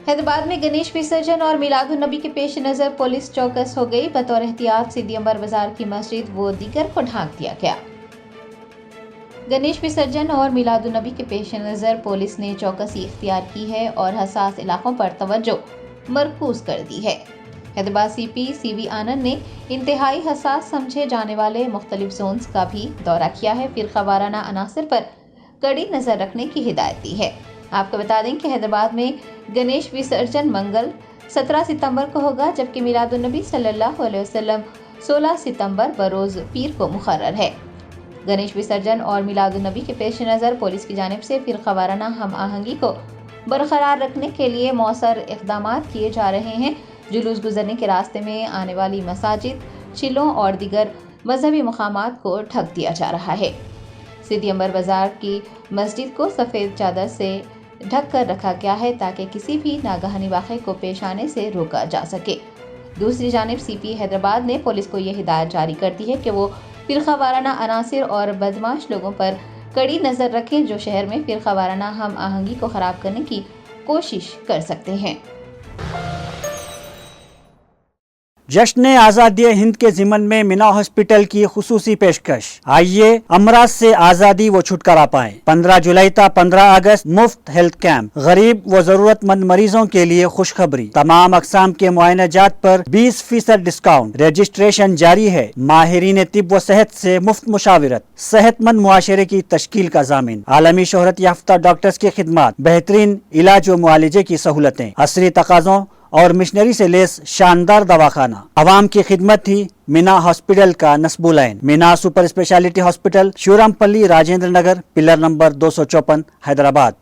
हैदराबाद में गणेश विसर्जन और मिलादुन्नबी के पेश नज़र पुलिस चौकस हो गई। बतौर एहतियात सिद्दी अंबर बाजार की मस्जिद व दीगर को ढांक दिया गया। गणेश विसर्जन और मिलादुन्नबी के पेश नज़र पुलिस ने चौकसी इख्तियार की है और हसास इलाकों पर तवज्जो मरकूज कर दी है। हैदराबाद सीपी सीवी आनंद ने इंतहाई हसास समझे जाने वाले मुख्तलिफ जोन्स का भी दौरा किया है। फिरका वाराना अनासर पर कड़ी नज़र रखने की हिदायत दी है। आपको बता दें कि हैदराबाद में गणेश विसर्जन मंगल 17 सितंबर को होगा, जबकि मिलादुन्नबी सल्लल्लाहु अलैहि वसल्लम 16 सितंबर बरोज़ पीर को मुकर्रर है। गणेश विसर्जन और मिलादुन्नबी के पेश नज़र पुलिस की जानिब से फिरका वाराना हम आहंगी को बरकरार रखने के लिए मौसर इक़दामात किए जा रहे हैं। जुलूस गुजरने के रास्ते में आने वाली मसाजिद, चिलों और दीगर मजहबी मकामात को ढक दिया जा रहा है। सिद्दी अंबर बाजार की मस्जिद को सफ़ेद चादर से ढक कर रखा गया है ताकि किसी भी नागहानी वाक़े को पेश आने से रोका जा सके। दूसरी जानिब सीपी हैदराबाद ने पुलिस को यह हिदायत जारी कर दी है कि वो फिरका वाराना अनासिर और बदमाश लोगों पर कड़ी नज़र रखें जो शहर में फिरका वाराना हम आहंगी को ख़राब करने की कोशिश कर सकते हैं। जश्न आज़ादी हिंद के ज़िमन में मीना हॉस्पिटल की खुसूसी पेशकश। आइए अमराज से आज़ादी व छुटकारा पाएं। 15 जुलाई ta 15 अगस्त मुफ्त हेल्थ कैंप। गरीब व जरूरतमंद मरीजों के लिए खुशखबरी। तमाम अक़साम के मुआयना जात पर 20% डिस्काउंट। रजिस्ट्रेशन जारी है। माहिरीन तिब व सेहत से मुफ्त मुशावरत। सेहतमंद मुआशरे की तश्कील का ज़ामिन। आलमी शोहरत याफ्ता डॉक्टर्स की खिदमत। बेहतरीन इलाज व मुआलजे की सहूलतें। असरी तकाज़ों और मिशनरी से लेस शानदार दवाखाना। आवाम की खिदमत थी मीना हॉस्पिटल का नस्बुलैन। Meena super speciality hospital, Shurampally, Rajendra Nagar, pillar number 254, Hyderabad.